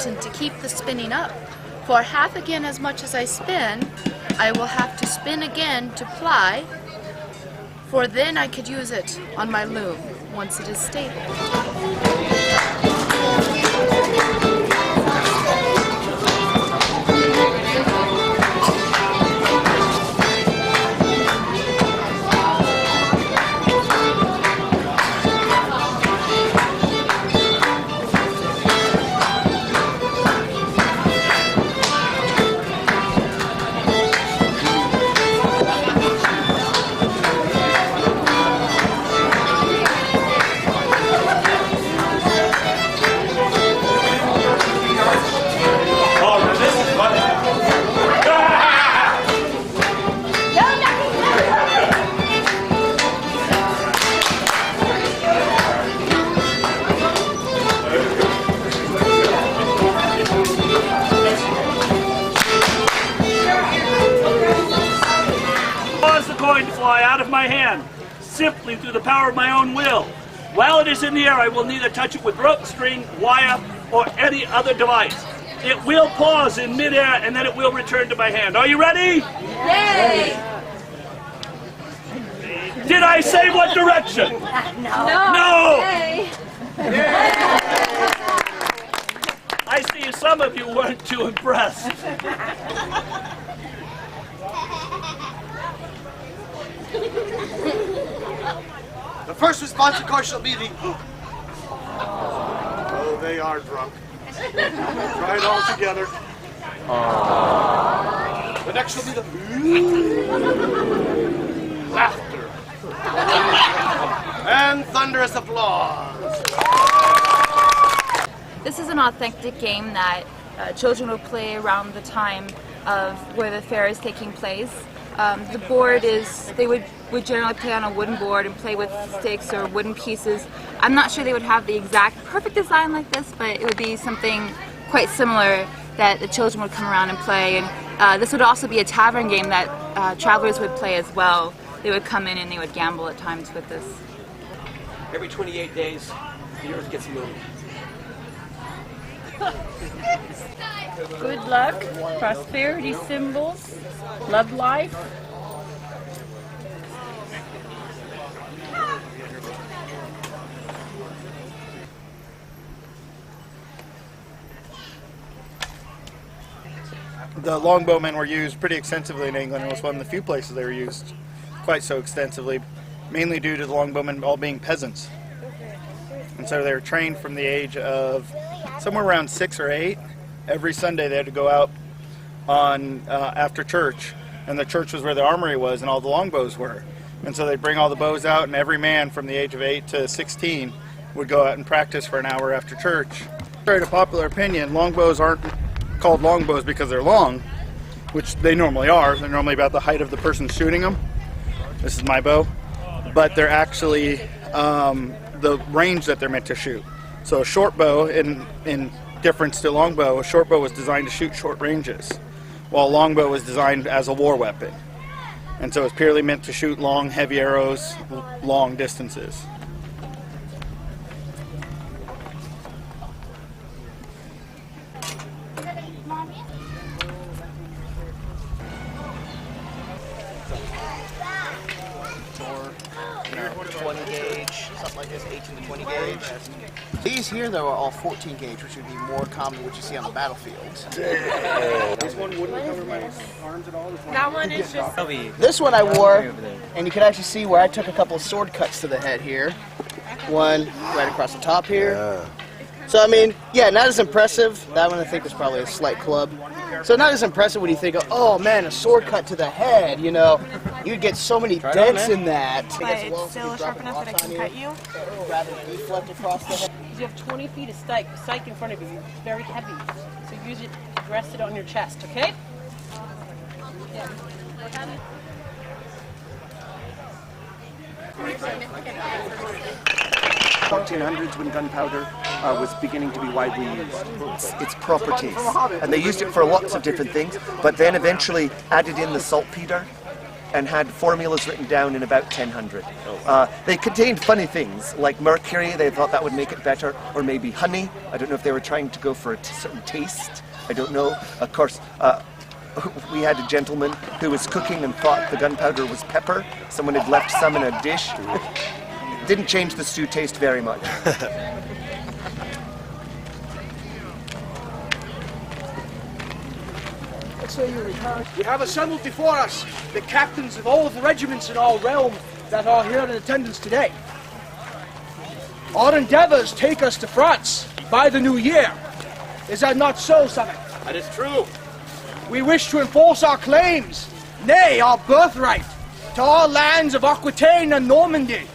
important to keep the spinning up. For half again as much as I spin, I will have to spin again to ply, for then I could use it on my loom once it is stable. Going to fly out of my hand, simply through the power of my own will. While it is in the air, I will neither touch it with rope, string, wire, or any other device. It will pause in midair and then it will return to my hand. Are you ready? Yay! Did I say what direction? No! Yay! I see some of you weren't too impressed. The first response, of course, shall be the... Oh, they are drunk. Try it all together. The next shall be the... Laughter. And thunderous applause. This is an authentic game that children will play around the time of where the fair is taking place. The board is, they would generally play on a wooden board and play with sticks or wooden pieces. I'm not sure they would have the exact perfect design like this, but it would be something quite similar that the children would come around and play. And this would also be a tavern game that travelers would play as well. They would come in and they would gamble at times with this. Every 28 days, the earth gets moved. Good luck, prosperity symbols, love life. The longbowmen were used pretty extensively in England. It was one of the few places they were used quite so extensively, mainly due to the longbowmen all being peasants. And so they were trained from the age of somewhere around 6 or 8. Every Sunday they had to go out on after church, and the church was where the armory was and all the longbows were. And so they'd bring all the bows out, and every man from the age of 8 to 16 would go out and practice for an hour after church. Very to popular opinion, longbows aren't called longbows because they're long, which they normally are. They're normally about the height of the person shooting them. This is my bow. But they're actually the range that they're meant to shoot. So a short bow, in difference to longbow, a short bow was designed to shoot short ranges, while a longbow was designed as a war weapon. And so it's purely meant to shoot long, heavy arrows, long distances. Or 20 gauge, something like this, 18 to 20 gauge. These here, though, are all 14 gauge, which would be more common than what you see on the battlefields. This one wouldn't cover my arms at all. That one is just... This one I wore, and you can actually see where I took a couple of sword cuts to the head here. One right across the top here. So, I mean, yeah, not as impressive. That one I think was probably a slight club. So not as impressive when you think of, oh man, a sword cut to the head, you know. You'd get so many dents in that. But it's still sharp enough that I can cut you? Rather than deflect across the head. You have 20 feet of stike in front of you. It's very heavy. So use it, rest it on your chest, okay? Yeah. 1400s when gunpowder was beginning to be widely used. Its properties. And they used it for lots of different things, but then eventually added in the saltpeter and had formulas written down in about 1000. They contained funny things, like mercury, they thought that would make it better, or maybe honey. I don't know if they were trying to go for a certain taste. I don't know. Of course, we had a gentleman who was cooking and thought the gunpowder was pepper. Someone had left some in a dish. Didn't change the stew taste very much. We have assembled before us the captains of all of the regiments in our realm that are here in attendance today. Our endeavors take us to France by the new year. Is that not so, Summit? That is true. We wish to enforce our claims, nay, our birthright, to our lands of Aquitaine and Normandy,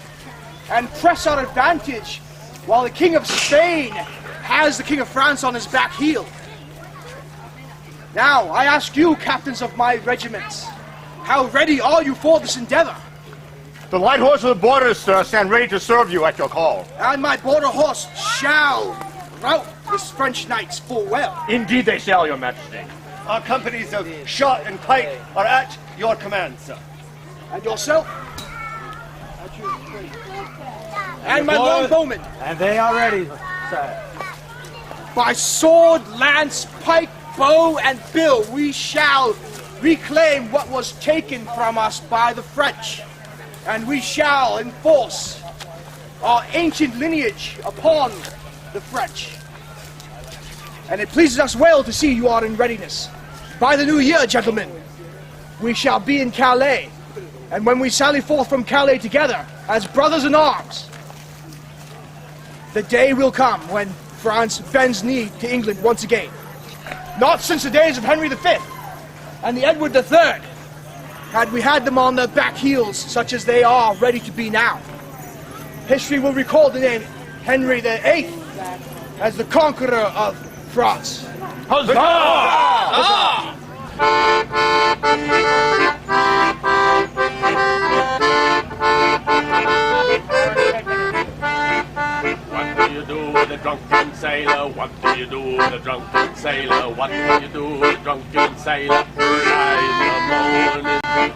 and press our advantage while the King of Spain has the King of France on his back heel. Now, I ask you, captains of my regiments, how ready are you for this endeavor? The light horse of the border, sir, stand ready to serve you at your call. And my border horse shall rout this French knights full well. Indeed they shall, your majesty. Our companies of shot and pike are at your command, sir. And yourself? And my longbowmen. And they are ready, sir. By sword, lance, pike, bow, and bill, we shall reclaim what was taken from us by the French. And we shall enforce our ancient lineage upon the French. And it pleases us well to see you are in readiness. By the new year, gentlemen, we shall be in Calais. And when we sally forth from Calais together, as brothers in arms, the day will come when France bends knee to England once again. Not since the days of Henry V and the Edward III had we had them on their back heels such as they are ready to be now. History will recall the name Henry VIII as the conqueror of France. Huzzah! Huzzah! What do you do with a drunken sailor? What do you do with a drunken sailor? What do you do with a drunken sailor? Early in the morning,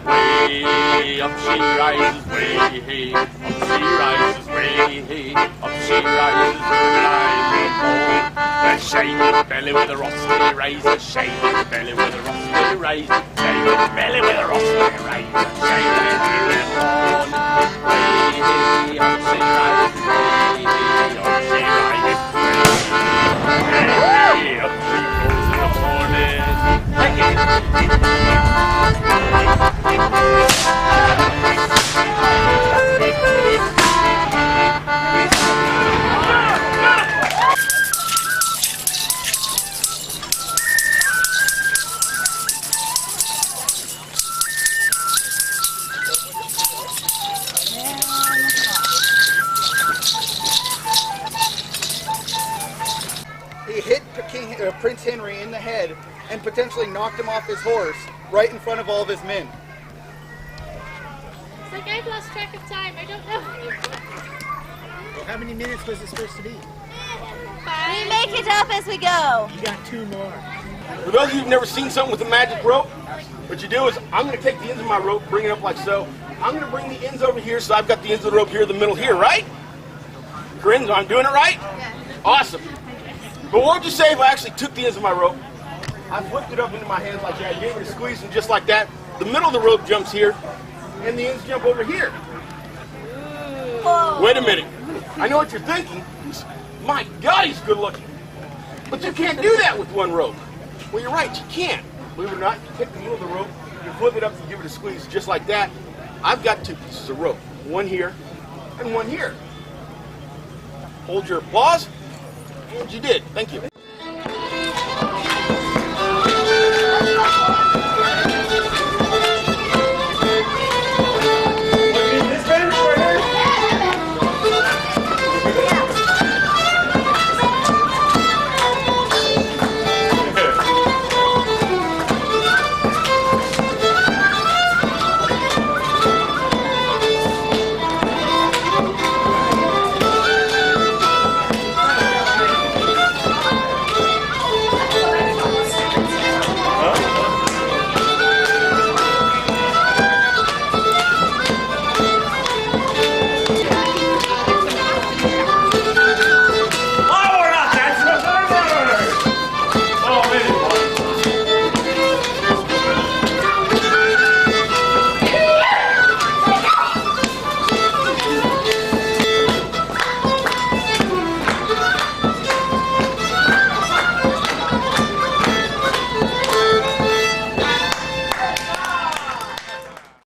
way up she rises, way hey. Up she rises, way hey. Up she rises, early in the morning. The shave his belly with a rusty razor, shave his belly with a rusty razor, shave his belly with a rusty razor, shave it early in the morning. Way hey, up she rises, way hey. Up she rises, way hey. Up she goes in the morning. He hit Prince Henry in the head and potentially knocked him off his horse right in front of all of his men. It's like I've lost track of time. I don't know. How many minutes was it supposed to be? 5. We make it up as we go. You got 2 more. For those of you who've never seen something with a magic rope, what you do is I'm going to take the ends of my rope, bring it up like so. I'm going to bring the ends over here, so I've got the ends of the rope here in the middle here, right? Corinne, I'm doing it right? Yeah. Awesome. But what would you say if I actually took the ends of my rope, I flipped it up into my hands like that, gave it a squeeze, and just like that, the middle of the rope jumps here, and the ends jump over here. Whoa. Wait a minute. I know what you're thinking. My God, he's good looking. But you can't do that with one rope. Well, you're right, you can't. Believe it or not, you take the middle of the rope, you flip it up and give it a squeeze just like that. I've got 2 pieces of rope. One here and one here. Hold your applause. And you did. Thank you.